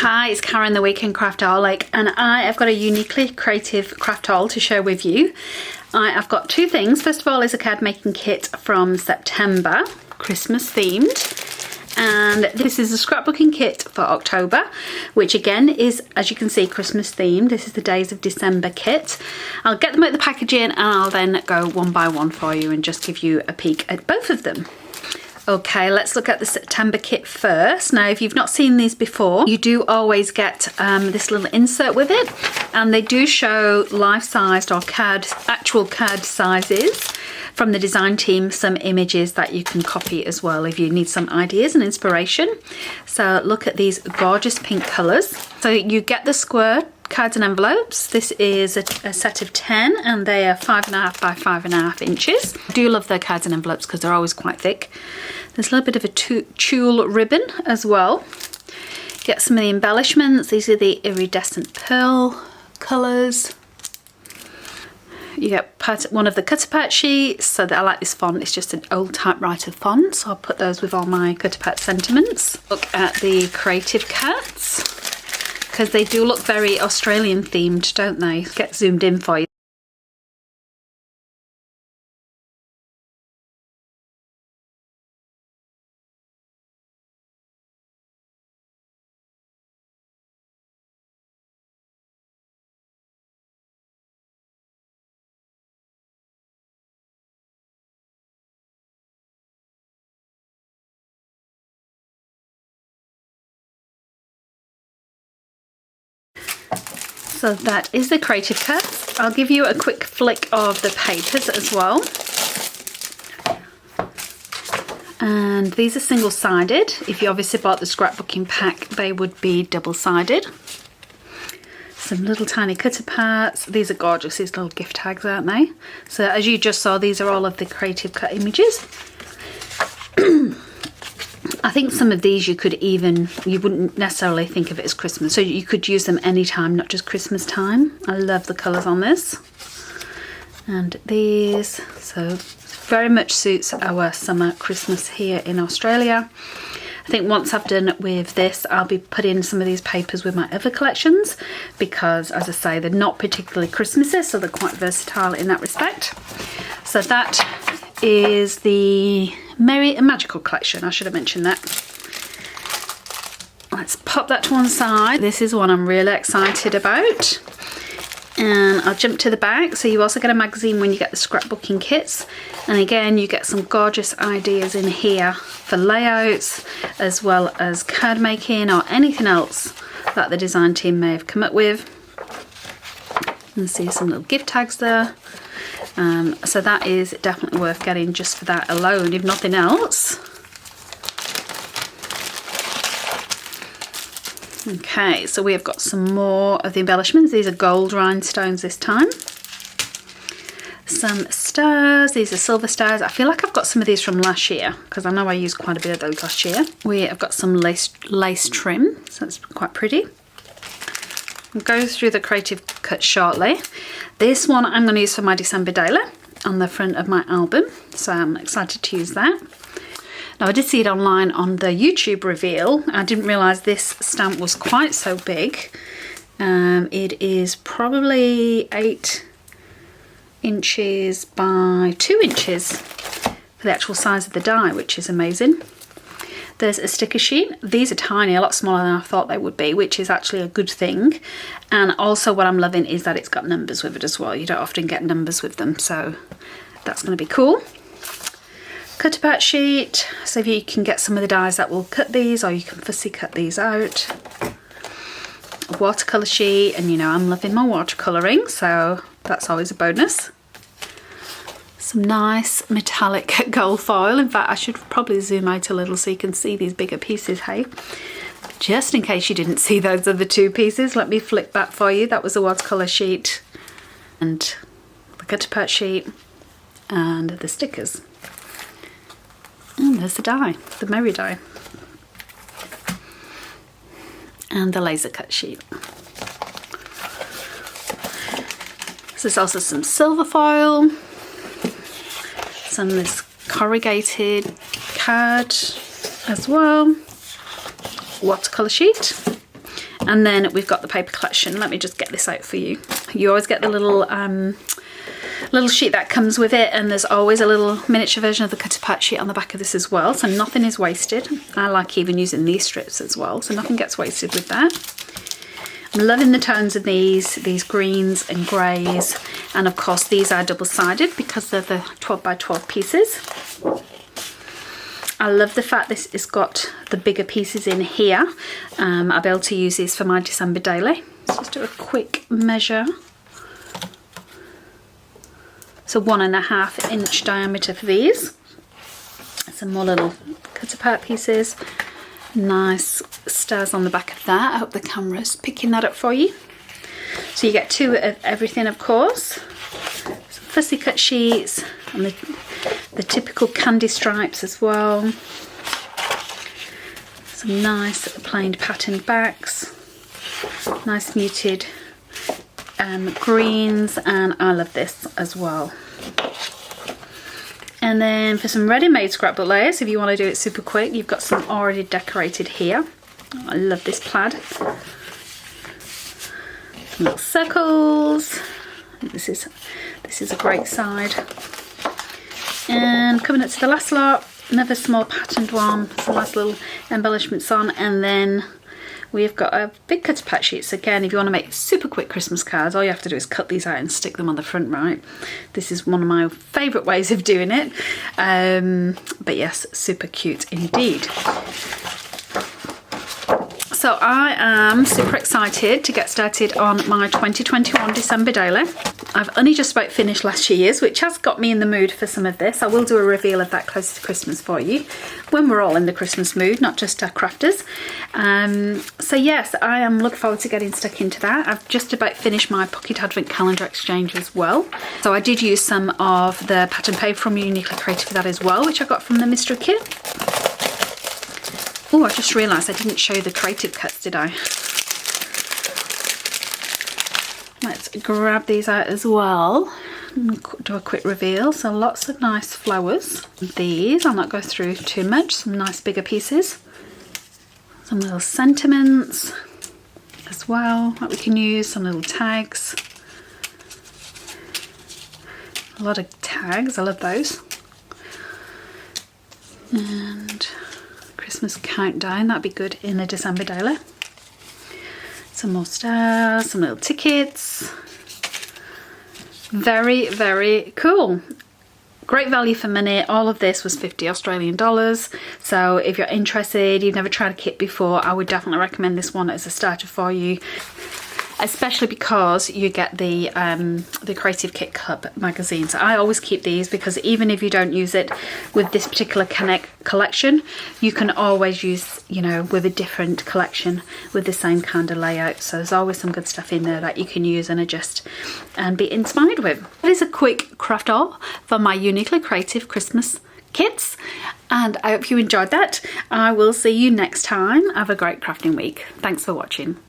Hi, it's Karen, the Weekend Craftaholic, and I have got a Uniquely Creative Crafthaul to share with you. I've got two things. First of all is a card making kit from September, Christmas themed. And this is a scrapbooking kit for October, which again is, as you can see, Christmas themed. This is the Days of December kit. I'll get them out the packaging and I'll then go one by one for you and just give you a peek at both of them. Okay, let's look at the September kit first. Now, if you've not seen these before, you do always get this little insert with it, and they do show life-sized or actual card sizes from the design team, some images that you can copy as well if you need some ideas and inspiration. So look at these gorgeous pink colours. So you get the square cards and envelopes. This is a set of 10 and they are 5.5 by 5.5 inches. I do love their cards and envelopes because they're always quite thick. There's a little bit of a tulle ribbon as well. Get some of the embellishments. These are the iridescent pearl colours. You get one of the cutter patch sheets, so that I like this font. It's just an old typewriter font, so I'll put those with all my cutter patch sentiments. Look at the creative cards, because they do look very Australian themed, don't they? Get zoomed in for you. So that is the creative cards. I'll give you a quick flick of the papers as well. And these are single-sided. If you obviously bought the scrapbooking pack, they would be double-sided. Some little tiny cutter parts. These are gorgeous, these little gift tags, aren't they? So as you just saw, these are all of the creative cut images. I think some of these you wouldn't necessarily think of it as Christmas, so you could use them anytime, not just Christmas time. I love the colours on this. And these, so very much suits our summer Christmas here in Australia. I think once I've done with this, I'll be putting some of these papers with my other collections because, as I say, they're not particularly Christmassy, so they're quite versatile in that respect. So that is the Merry and Magical collection. I should have mentioned that. Let's pop that to one side. This is one I'm really excited about. And I'll jump to the back. So you also get a magazine when you get the scrapbooking kits. And again, you get some gorgeous ideas in here for layouts, as well as card making or anything else that the design team may have come up with. And see some little gift tags there. So that is definitely worth getting just for that alone, if nothing else. Okay, so we have got some more of the embellishments. These are gold rhinestones this time. Some stars. These are silver stars. I feel like I've got some of these from last year because I know I used quite a bit of those last year. We have got some lace trim, so that's quite pretty. I'll go through the creative cut shortly. This one I'm going to use for my December daily on the front of my album, so I'm excited to use that. Now, I did see it online on the YouTube reveal. I didn't realise this stamp was quite so big. It is probably 8 inches by 2 inches for the actual size of the die, which is amazing. There's a sticker sheet. These are tiny, a lot smaller than I thought they would be, which is actually a good thing. And also what I'm loving is that it's got numbers with it as well. You don't often get numbers with them, so that's going to be cool. Cutter patch sheet, so if you can get some of the dies that will cut these, or you can fussy cut these out. A watercolour sheet, and you know I'm loving my watercolouring, so that's always a bonus. Some nice metallic gold foil. In fact, I should probably zoom out a little so you can see these bigger pieces, hey? Just in case you didn't see those other two pieces, let me flip back for you. That was a watercolour sheet and the cutter patch sheet and the stickers. And there's the die, the Merry die. And the laser cut sheet. So there's also some silver foil, some of this corrugated card as well, watercolour sheet, And then we've got the paper collection. Let me just get this out for you. You always get the little sheet that comes with it, and there's always a little miniature version of the cutter patch sheet on the back of this as well, so nothing is wasted. I like even using these strips as well, so nothing gets wasted with that. I'm loving the tones of these greens and greys, and of course these are double-sided because they're the 12 by 12 pieces. I love the fact this has got the bigger pieces in here. I'll be able to use these for my December daily. Let's just do a quick measure. So 1.5 inch diameter for these. Some more little cut apart pieces. Nice stars on the back of that. I hope the camera's picking that up for you. So you get 2 of everything, of course. Some fussy cut sheets and the typical candy stripes as well. Some nice plain patterned backs. Nice muted greens, and I love this as well. And then for some ready-made scrapbook layers, if you want to do it super quick, you've got some already decorated here. I love this plaid. Some little circles. This is a great side. And coming up to the last lot, another small patterned one, some nice little embellishments on, and then we've got a big cutter patch sheets. Again, if you want to make super quick Christmas cards, all you have to do is cut these out and stick them on the front, right? This is one of my favourite ways of doing it. But yes, super cute indeed. So I am super excited to get started on my 2021 December daily. I've only just about finished last year's, which has got me in the mood for some of this. I will do a reveal of that closer to Christmas for you, when we're all in the Christmas mood, not just our crafters. So yes, I am looking forward to getting stuck into that. I've just about finished my Pocket Advent Calendar exchange as well. So I did use some of the pattern paper from Uniquely Creative for that as well, which I got from the mystery kit. Oh, I just realised I didn't show the creative cuts, did I? Let's grab these out as well and do a quick reveal. So lots of nice flowers. These I'll not go through too much. Some nice bigger pieces. Some little sentiments as well that we can use. Some little tags. A lot of tags. I love those. And Christmas countdown, that'd be good in a December daily. Some more stars, some little tickets. Very, very cool. Great value for money. All of this was 50 Australian dollars. So if you're interested, you've never tried a kit before, I would definitely recommend this one as a starter for you. Especially because you get the Creative Kit Club magazine. So I always keep these because even if you don't use it with this particular collection, you can always use, you know, with a different collection with the same kind of layout. So there's always some good stuff in there that you can use and adjust and be inspired with. It is a quick craft haul for my Uniquely Creative Christmas kits, and I hope you enjoyed that. I will see you next time. Have a great crafting week. Thanks for watching.